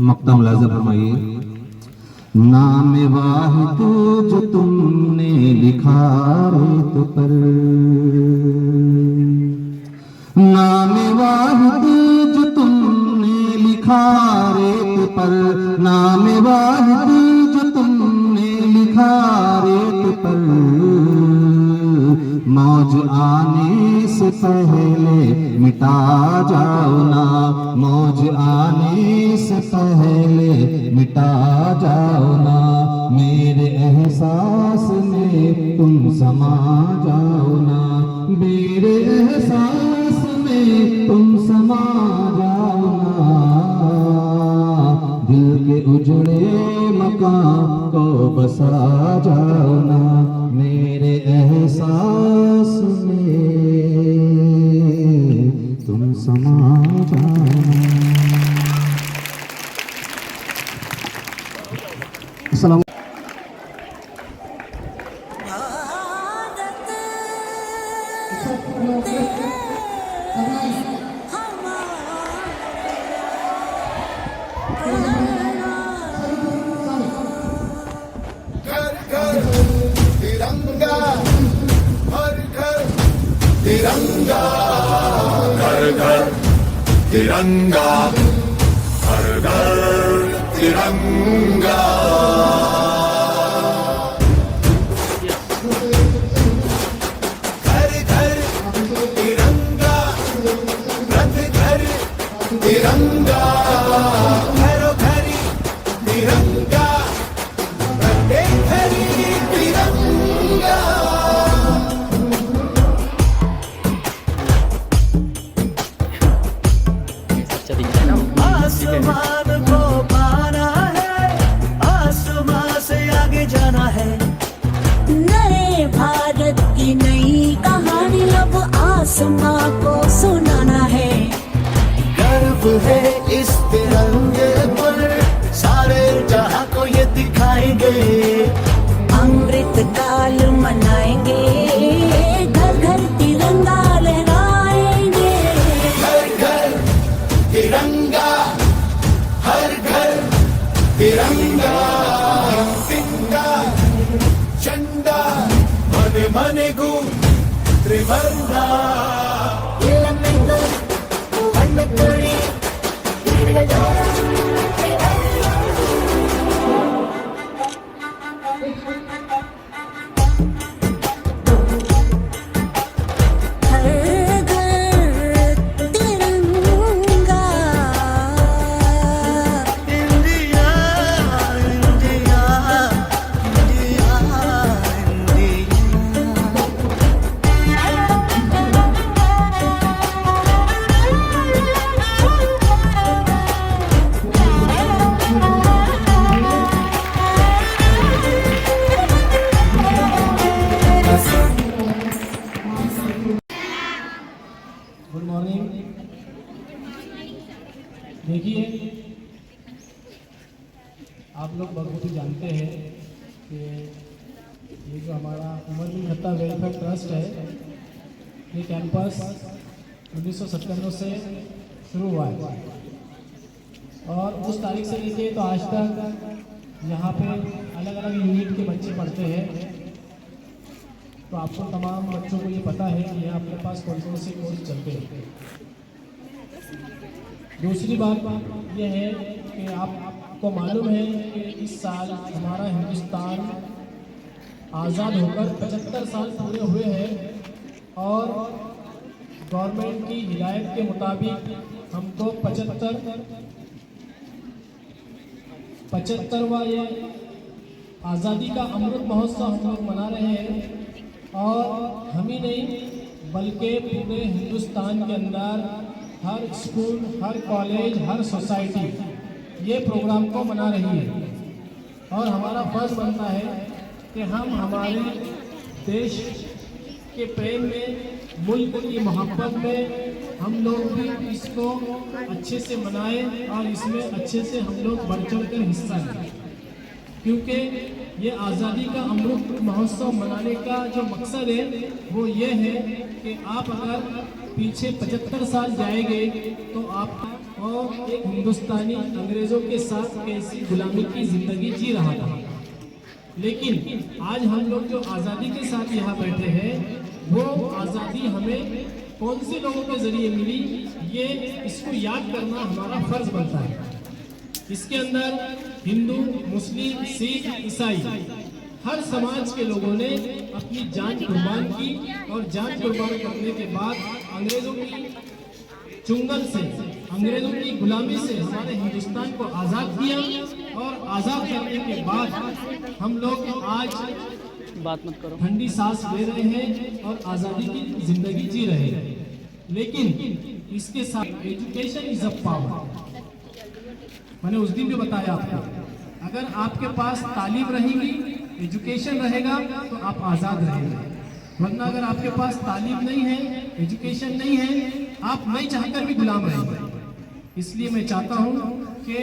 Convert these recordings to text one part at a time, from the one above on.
मक्ता मुलाज़ा फरमाइए। नाम वाहिद जो तुमने लिखा रेत पर, नाम वाहिद जो तुमने लिखा रेत पर, नाम वाहिद जो तुमने लिखा रेत पर, मौज आने से पहले मिटा जाओ ना, मौज आने से पहले मिटा जाओ ना, मेरे एहसास में तुम समा जाओ ना, मेरे एहसास में तुम समा जाओ ना, दिल के उजड़े मकान को बसा जाओ ना, मेरे एहसास में तुम समा जाओ ना। अस्सलाम। घर घर तिरंगा, हर घर तिरंगा, घर घर तिरंगा, हर घर तिरंगा। घर घर तिरंगा, रथ घर तिरंगा, घरों घर तिरंगा, रथे घर तिरंगा। आसमान को पाना है, आसमान से आगे जाना है, नए भारत की नई कहानी अब आसमां को सुनाना है। गर्व है इस तिरंगे पर, सारे जहां को ये दिखाएंगे, अमृत काल मनाएंगे, घर घर तिरंगा लहराएंगे। घर घर तिरंगा, हर घर तिरंगा, तिरंगा झंडा मने मने गू त्रिवर्णा। हर घर तिरंगा, India India India good morning. देखिए, आप लोग बखूबी जानते हैं कि ये जो हमारा Umar bin Khattab welfare trust है, ये कैंपस 1997 से शुरू हुआ है और उस तारीख से लेके तो आज तक यहाँ पे अलग अलग यूनिट के बच्चे पढ़ते हैं। तो आपको तमाम बच्चों को ये पता है कि यहाँ अपने पास कौन कौन से कोर्स चलते हैं। दूसरी बात यह है कि आपको मालूम है कि इस साल हमारा हिंदुस्तान आज़ाद होकर 75 साल पूरे हुए हैं और गवर्नमेंट की हिदायत के मुताबिक हमको 75वां ये आज़ादी का अमृत महोत्सव हम लोग मना रहे हैं। और हम ही नहीं बल्कि पूरे हिंदुस्तान के अंदर हर स्कूल, हर कॉलेज, हर सोसाइटी ये प्रोग्राम को मना रही है। और हमारा फर्ज बनता है कि हम हमारे देश के प्रेम में, मुल्क की मोहब्बत में हम लोग भी इसको अच्छे से मनाएं और इसमें अच्छे से हम लोग बढ़ चढ़ कर हिस्सा लें, क्योंकि ये आज़ादी का अमृत महोत्सव मनाने का जो मकसद है वो ये है कि आप अगर पीछे 75 साल जाएंगे तो आपको और एक हिंदुस्तानी अंग्रेज़ों के साथ कैसी गुलामी की ज़िंदगी जी रहा था। लेकिन आज हम लोग जो आज़ादी के साथ यहाँ बैठे हैं, वो आज़ादी हमें कौन से लोगों के ज़रिए मिली, ये इसको याद करना हमारा फ़र्ज़ बनता है। इसके अंदर हिंदू, मुस्लिम, सिख, ईसाई हर समाज के लोगों ने अपनी जान कुर्बान की और जान कुर्बान करने के बाद अंग्रेज़ों की चुंगल से, अंग्रेज़ों की गुलामी से हमारे हिंदुस्तान को आज़ाद किया और आज़ाद करने के बाद हम लोग आज बात मत करो, ठंडी सांस ले रहे हैं और आज़ादी की ज़िंदगी जी रहे हैं। लेकिन इसके साथ एजुकेशन इज अ पावर। मैंने उस दिन भी बताया आपको, अगर आपके पास तालीम रहेगी, एजुकेशन रहेगा तो आप आज़ाद रहेंगे, वरना अगर आपके पास तालीम नहीं है, एजुकेशन नहीं है, आप नहीं चाहकर भी गुलाम रहेंगे। इसलिए मैं चाहता हूँ कि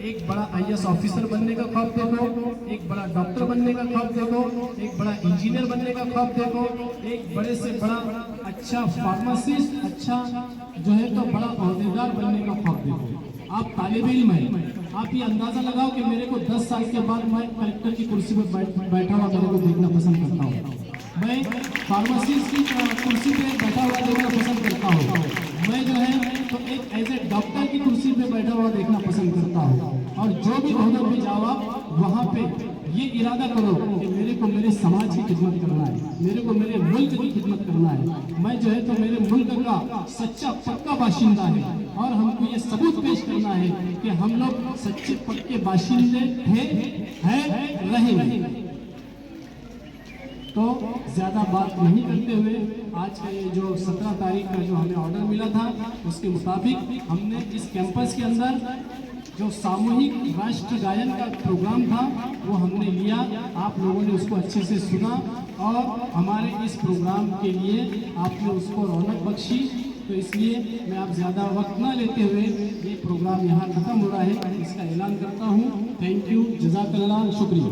एक बड़ा IAS ऑफिसर बनने का ख्वाब देखो, एक बड़ा डॉक्टर बनने का ख्वाब देखो, एक बड़ा इंजीनियर बनने का ख्वाब देखो, एक बड़े से बड़ा अच्छा फार्मासिस्ट, अच्छा जो है तो बड़ा अहदेदार बनने का ख्वाब देखो। आप तालिब इल्म हैं, आप ये अंदाज़ा लगाओ कि मेरे को 10 साल के बाद मैं कलेक्टर की कुर्सी पर बैठा हुआ मेरे को देखना पसंद करता हूँ, मैं फार्मासिस्ट की कुर्सी पे बैठा हुआ देखना पसंद करता हूँ, मैं जो है तो एक एज ए डॉक्टर की कुर्सी पे बैठा हुआ देखना पसंद करता हूँ। और जो भी ओहदे पे जाओ आप, वहाँ पे ये इरादा करो कि मेरे को मेरे समाज की खिदमत करना है, मेरे को मेरे मुल्क की खिदमत करना है, मैं जो है तो मेरे मुल्क का सच्चा पक्का बाशिंदा है और हमको ये सबूत पेश करना है कि हम लोग सच्चे पक्के बाशिंदे हैं रहेंगे। तो ज़्यादा बात नहीं करते हुए आज का ये जो 17 तारीख का जो हमें ऑर्डर मिला था, उसके मुताबिक हमने इस कैंपस के अंदर जो सामूहिक राष्ट्र गायन का प्रोग्राम था वो हमने लिया। आप लोगों ने उसको अच्छे से सुना और हमारे इस प्रोग्राम के लिए आपने उसको रौनक बख्शी। तो इसलिए मैं आप ज़्यादा वक्त ना लेते हुए ये प्रोग्राम यहाँ ख़त्म हो रहा है, इसका ऐलान करता हूँ। थैंक यू, जज़ाकल्लाह, शुक्रिया।